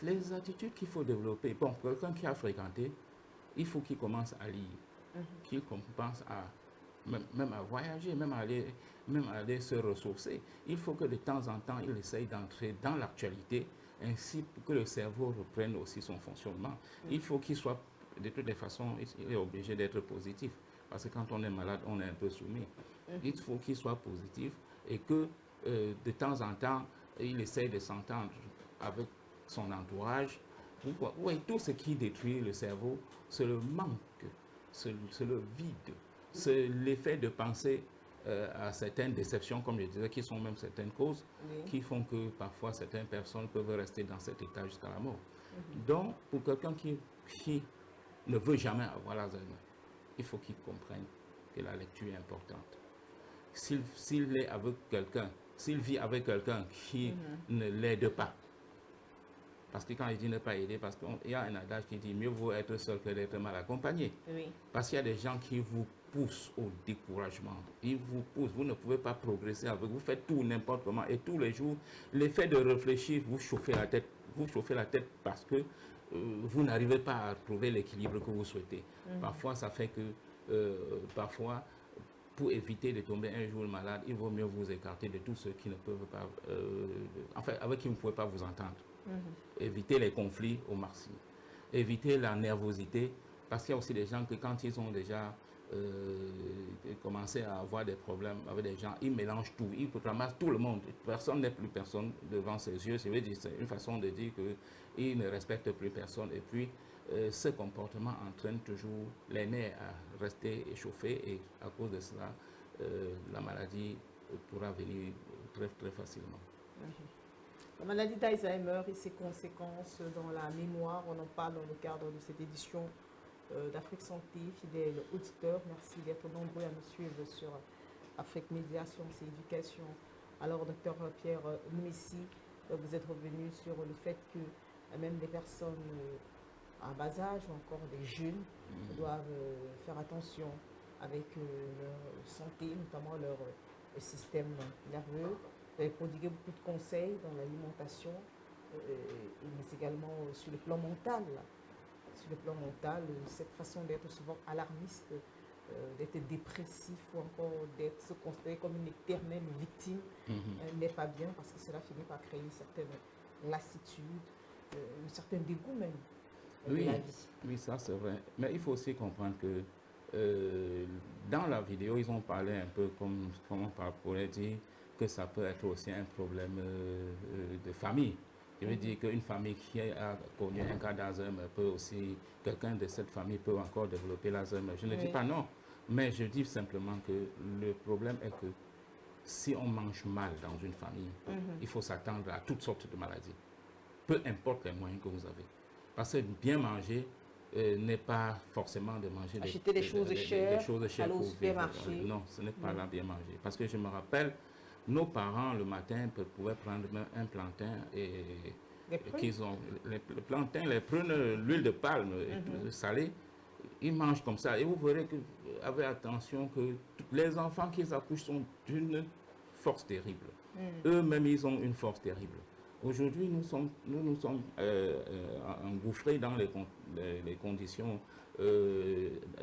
les attitudes qu'il faut développer. Bon, quelqu'un qui a fréquenté, il faut qu'il commence à lire, qu'il commence à même à voyager, même à aller se ressourcer. Il faut que de temps en temps, il essaye d'entrer dans l'actualité ainsi pour que le cerveau reprenne aussi son fonctionnement. Il faut qu'il soit, de toutes les façons, il est obligé d'être positif. Parce que quand on est malade, on est un peu soumis. Il faut qu'il soit positif et que de temps en temps, il essaye de s'entendre avec son entourage. Oui, tout ce qui détruit le cerveau, c'est le manque, c'est le vide, c'est l'effet de penser à certaines déceptions, comme je disais, qui sont même certaines causes, qui font que parfois certaines personnes peuvent rester dans cet état jusqu'à la mort. Donc, pour quelqu'un qui ne veut jamais avoir l'Alzheimer, il faut qu'il comprenne que la lecture est importante. S'il est avec quelqu'un, s'il vit avec quelqu'un qui ne l'aide pas, parce que quand il dit ne pas aider, parce qu'il y a un adage qui dit mieux vaut être seul que d'être mal accompagné. Oui. Parce qu'il y a des gens qui vous poussent au découragement. Ils vous poussent, vous ne pouvez pas progresser avec, vous faites tout n'importe comment et tous les jours, l'effet de réfléchir, vous chauffez la tête. Vous chauffez la tête parce que vous n'arrivez pas à trouver l'équilibre que vous souhaitez. Parfois, ça fait que, parfois, pour éviter de tomber un jour malade, il vaut mieux vous écarter de tous ceux qui ne peuvent pas, enfin, avec qui vous ne pouvez pas vous entendre. Éviter les conflits au maximum. Éviter la nervosité, parce qu'il y a aussi des gens que quand ils ont déjà commencé à avoir des problèmes avec des gens, ils mélangent tout, ils ramassent tout le monde. Personne n'est plus personne devant ses yeux. C'est une façon de dire qu'ils ne respectent plus personne. Et puis, ce comportement entraîne toujours les nerfs à rester échauffés et à cause de cela, la maladie pourra venir très, très facilement. La maladie d'Alzheimer et ses conséquences dans la mémoire, on en parle dans le cadre de cette édition d'Afrique Santé. Fidèles auditeurs, merci d'être nombreux à nous suivre sur Afrique Média, Sciences et Éducation. Alors, docteur Pierre Messi, vous êtes revenu sur le fait que même des personnes en bas âge ou encore des jeunes doivent faire attention avec leur santé, notamment leur système nerveux. Vous avez prodigué beaucoup de conseils dans l'alimentation, mais également sur le plan mental. Sur le plan mental, cette façon d'être souvent alarmiste, d'être dépressif ou encore d'être se considérer comme une éternelle victime n'est pas bien parce que cela finit par créer une certaine lassitude, un certain dégoût même de la vie. Oui, ça c'est vrai. Mais il faut aussi comprendre que dans la vidéo, ils ont parlé un peu comme on pourrait dire que ça peut être aussi un problème de famille. Je veux dire qu'une famille qui a connu un cas d'Alzheimer peut aussi, quelqu'un de cette famille peut encore développer l'Alzheimer. Je ne dis pas non, mais je dis simplement que le problème est que si on mange mal dans une famille, il faut s'attendre à toutes sortes de maladies, peu importe les moyens que vous avez. Parce que bien manger n'est pas forcément de manger acheter des choses chères, aller au supermarché. Non, ce n'est pas là bien manger. Parce que je me rappelle, nos parents, le matin, pouvaient prendre un plantain et qu'ils ont le plantain, les prunes, l'huile de palme salée, ils mangent comme ça. Et vous verrez que, avec attention, que les enfants qu'ils accouchent sont d'une force terrible. Eux-mêmes, ils ont une force terrible. Aujourd'hui, nous nous sommes engouffrés dans les conditions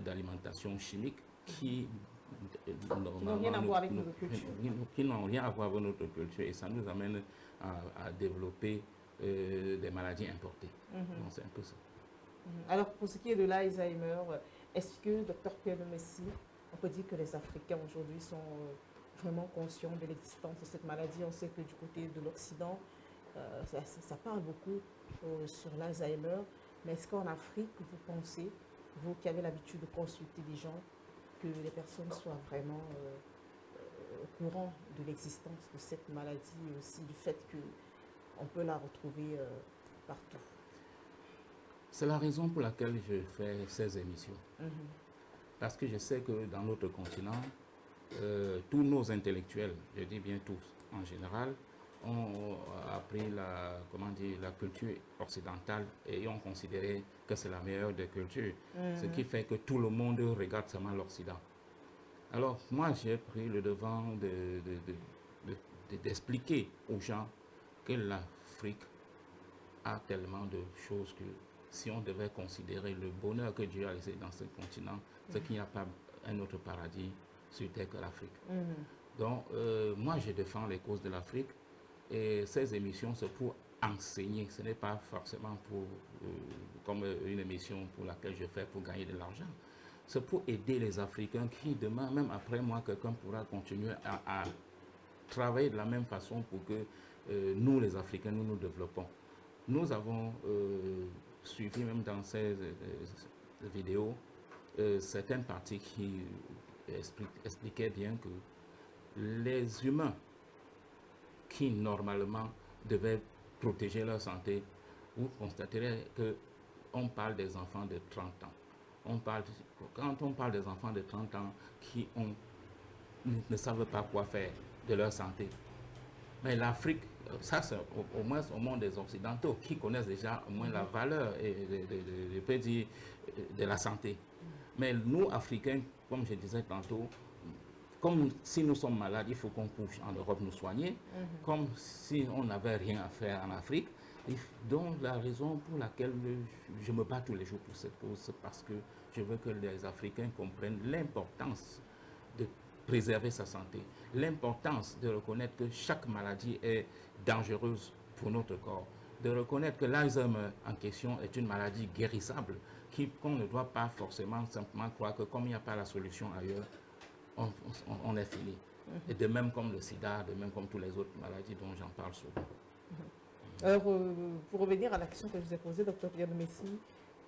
d'alimentation chimique qui n'ont rien à voir avec notre culture. Qui n'ont rien à voir avec notre culture et ça nous amène à développer des maladies importées. Donc c'est un peu ça. Alors pour ce qui est de l'Alzheimer, est-ce que, docteur Pierre Messi, on peut dire que les Africains aujourd'hui sont vraiment conscients de l'existence de cette maladie? On sait que du côté de l'Occident, ça parle beaucoup sur l'Alzheimer, mais est-ce qu'en Afrique, vous pensez, vous qui avez l'habitude de consulter des gens, que les personnes soient vraiment au courant de l'existence de cette maladie et aussi du fait qu'on peut la retrouver partout? C'est la raison pour laquelle je fais ces émissions. Parce que je sais que dans notre continent, tous nos intellectuels, je dis bien tous en général, ont appris la culture occidentale et ont considéré que c'est la meilleure des cultures. Ce qui fait que tout le monde regarde seulement l'Occident. Alors moi j'ai pris le devant d'expliquer aux gens que l'Afrique a tellement de choses que si on devait considérer le bonheur que Dieu a laissé dans ce continent, c'est qu'il n'y a pas un autre paradis sur terre que l'Afrique. Donc moi je défends les causes de l'Afrique. Et ces émissions, c'est pour enseigner. Ce n'est pas forcément pour, comme une émission pour laquelle je fais pour gagner de l'argent. C'est pour aider les Africains qui, demain, même après moi, quelqu'un pourra continuer à travailler de la même façon pour que nous, les Africains, nous nous développons. Nous avons suivi même dans ces vidéos certaines parties qui expliquaient bien que les humains qui normalement devaient protéger leur santé, vous constaterez qu'on parle des enfants de 30 ans. Quand on parle des enfants de 30 ans qui ne savent pas quoi faire de leur santé, mais l'Afrique, ça c'est au moins au monde des Occidentaux qui connaissent déjà au moins la valeur de la santé. Mais nous, Africains, comme je disais tantôt, comme si nous sommes malades, il faut qu'on couche en Europe nous soigner, comme si on n'avait rien à faire en Afrique. Donc la raison pour laquelle je me bats tous les jours pour cette cause, c'est parce que je veux que les Africains comprennent l'importance de préserver sa santé, l'importance de reconnaître que chaque maladie est dangereuse pour notre corps, de reconnaître que l'Alzheimer en question est une maladie guérissable, qu'on ne doit pas forcément simplement croire que comme il n'y a pas la solution ailleurs, on est fini. Et de même comme le sida, de même comme toutes les autres maladies dont j'en parle souvent. Alors, pour revenir à la question que je vous ai posée, Dr Pierre Messi,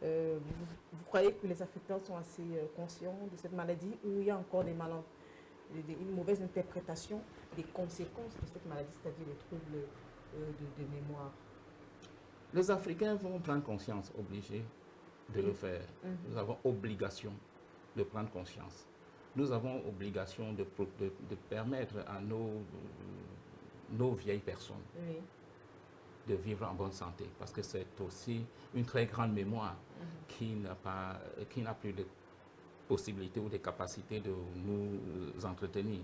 vous croyez que les Africains sont assez conscients de cette maladie ou il y a encore une mauvaise interprétation des conséquences de cette maladie, c'est-à-dire les troubles de mémoire? Les Africains vont prendre conscience, obligés de le faire. Nous avons obligation de prendre conscience. Nous avons obligation de permettre à nos vieilles personnes de vivre en bonne santé, parce que c'est aussi une très grande mémoire qui n'a plus de possibilités ou de capacités de nous entretenir.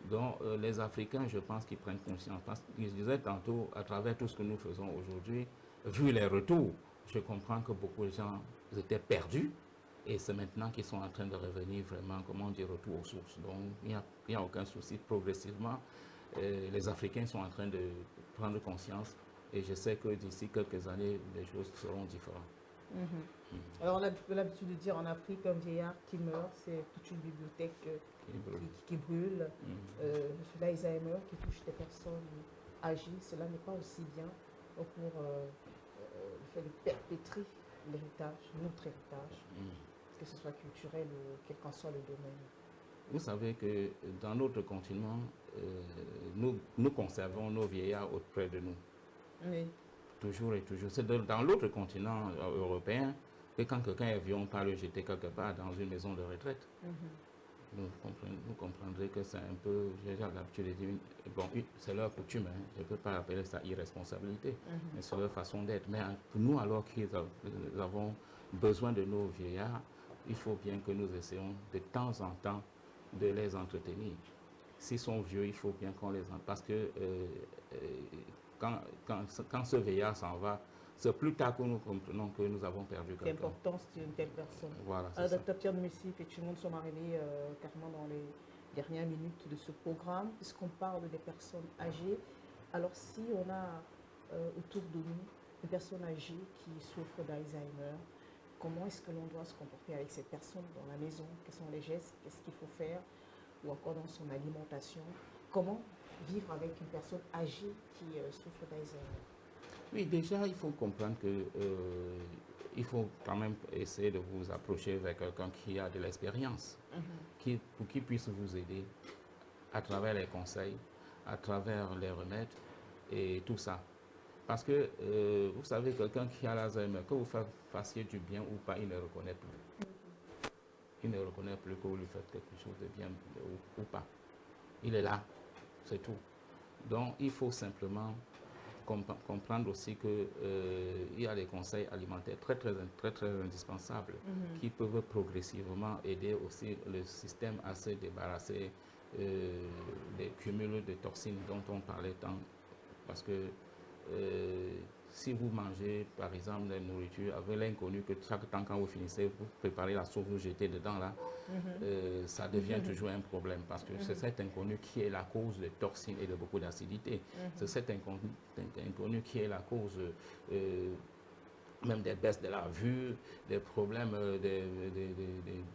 Donc les Africains, je pense qu'ils prennent conscience. Parce que je disais tantôt, à travers tout ce que nous faisons aujourd'hui, vu les retours, je comprends que beaucoup de gens étaient perdus. Et c'est maintenant qu'ils sont en train de revenir vraiment, comment dire, retour aux sources. Donc, il n'y a aucun souci. Progressivement, les Africains sont en train de prendre conscience. Et je sais que d'ici quelques années, les choses seront différentes. Alors, on a l'habitude de dire en Afrique, un vieillard qui meurt, c'est toute une bibliothèque qui brûle. L'Alzheimer qui touche des personnes âgées, cela n'est pas aussi bien pour le fait de perpétrer l'héritage, notre héritage. Que ce soit culturel ou quel qu'en soit le domaine. Vous savez que dans notre continent, nous conservons nos vieillards auprès de nous. Oui. Toujours et toujours. C'est dans l'autre continent européen que quand quelqu'un est vieux, on peut le jeter quelque part dans une maison de retraite. Vous comprendrez que c'est un peu, j'ai l'habitude de dire, bon, c'est leur coutume, hein, je ne peux pas appeler ça irresponsabilité, mais c'est leur façon d'être. Mais pour nous, alors qu'ils avons besoin de nos vieillards, il faut bien que nous essayons de temps en temps de les entretenir. S'ils sont vieux, il faut bien qu'on les entretienne. Parce que quand ce vieillard s'en va, c'est plus tard que nous comprenons que nous avons perdu quelqu'un. L'importance d'une telle personne. Voilà, Dr Pierre Messi, effectivement, nous sommes arrivés carrément dans les dernières minutes de ce programme, puisqu'on parle des personnes âgées. Alors, si on a autour de nous une personne âgée qui souffre d'Alzheimer, comment est-ce que l'on doit se comporter avec cette personne dans la maison? Quels sont les gestes? Qu'est-ce qu'il faut faire? Ou encore dans son alimentation? Comment vivre avec une personne âgée qui souffre d'Alzheimer? Oui, déjà, il faut comprendre que il faut quand même essayer de vous approcher avec quelqu'un qui a de l'expérience, pour qu'il puisse vous aider à travers les conseils, à travers les remèdes et tout ça. Parce que, vous savez, quelqu'un qui a l'Alzheimer, que vous fassiez du bien ou pas, il ne reconnaît plus. Il ne reconnaît plus que vous lui faites quelque chose de bien ou pas. Il est là, c'est tout. Donc, il faut simplement comprendre aussi qu'il y a des conseils alimentaires très indispensables qui peuvent progressivement aider aussi le système à se débarrasser des cumuls de toxines dont on parlait tant. Parce que si vous mangez, par exemple, de la nourriture avec l'inconnu que chaque temps, quand vous finissez, vous préparez la sauce, vous jetez dedans, là, ça devient toujours un problème parce que c'est cet inconnu qui est la cause de toxines et de beaucoup d'acidité. C'est cet inconnu qui est la cause même des baisses de la vue, des problèmes,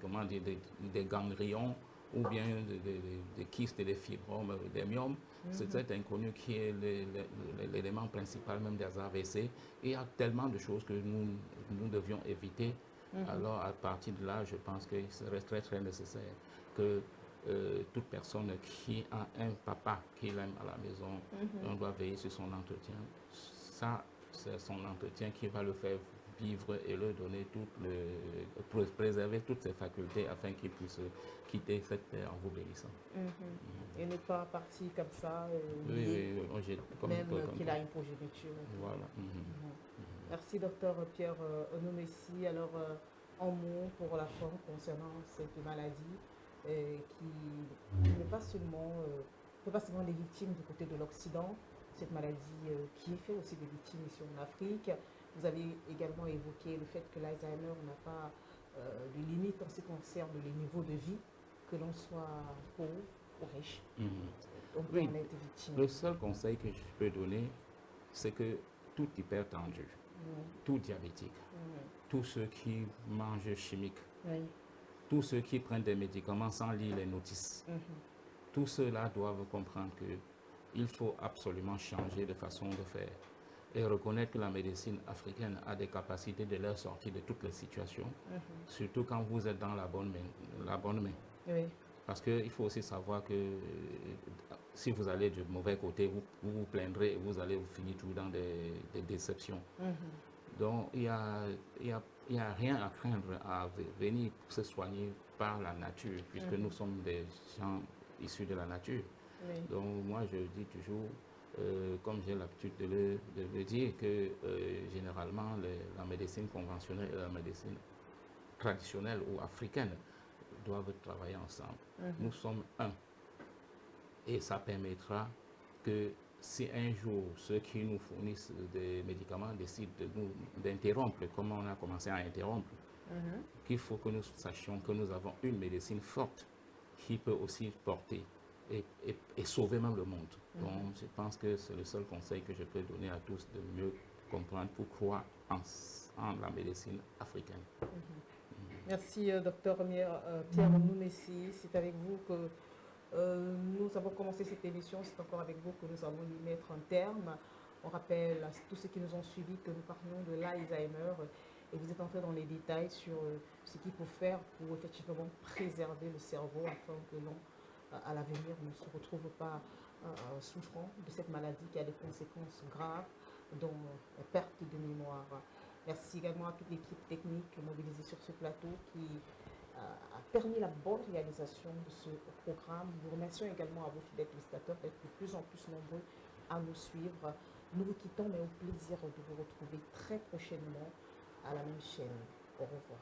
comment dire, des ganglions ou bien des kystes et des fibromes, des myomes. C'est cet inconnu qui est l'élément principal même des AVC. Et il y a tellement de choses que nous devions éviter. Alors, à partir de là, je pense qu'il serait très, très nécessaire que toute personne qui a un papa qui l'aime à la maison, on doit veiller sur son entretien. Ça, c'est son entretien qui va le faire vivre et le donner préserver toutes ses facultés afin qu'il puisse quitter cette terre en vous bénissant. Et ne pas partir comme ça, même qu'il a une progéniture. Voilà. Merci, docteur Pierre Onomessi. Alors, en mots pour la femme concernant cette maladie qui n'est pas seulement, les victimes du côté de l'Occident, cette maladie qui fait aussi des victimes ici en Afrique. Vous avez également évoqué le fait que l'Alzheimer n'a pas de limite en ce qui concerne les niveaux de vie, que l'on soit pauvre ou riche. On peut en être victime. Le seul conseil que je peux donner, c'est que tout hypertendu, tout diabétique, tous ceux qui mangent chimique, tous ceux qui prennent des médicaments sans lire les notices, tous ceux-là doivent comprendre qu'il faut absolument changer de façon de faire et reconnaître que la médecine africaine a des capacités de leur sortir de toutes les situations, surtout quand vous êtes dans la bonne main. Parce qu'il faut aussi savoir que si vous allez du mauvais côté, vous vous plaindrez et vous allez finir tout dans des déceptions. Donc, il n'y a rien à craindre à venir se soigner par la nature, puisque nous sommes des gens issus de la nature. Donc, moi, je dis toujours, comme j'ai l'habitude de le dire, que généralement, la médecine conventionnelle et la médecine traditionnelle ou africaine doivent travailler ensemble. Nous sommes un. Et ça permettra que si un jour ceux qui nous fournissent des médicaments décident d'interrompre, comme on a commencé à interrompre, qu'il faut que nous sachions que nous avons une médecine forte qui peut aussi porter et sauver même le monde. Donc je pense que c'est le seul conseil que je peux donner à tous, de mieux comprendre pour croire en la médecine africaine. Merci, docteur Pierre Onomessi. C'est avec vous que nous avons commencé cette émission. C'est encore avec vous que nous allons y mettre un terme. On rappelle à tous ceux qui nous ont suivis que nous parlions de l'Alzheimer et vous êtes entré dans les détails sur ce qu'il faut faire pour effectivement préserver le cerveau afin que l'on, à l'avenir, ne se retrouve pas souffrant de cette maladie qui a des conséquences graves, dont la perte de mémoire. Merci également à toute l'équipe technique mobilisée sur ce plateau qui a permis la bonne réalisation de ce programme. Nous remercions également à vos fidèles téléspectateurs d'être de plus en plus nombreux à nous suivre. Nous vous quittons, mais au plaisir de vous retrouver très prochainement à la même chaîne. Au revoir.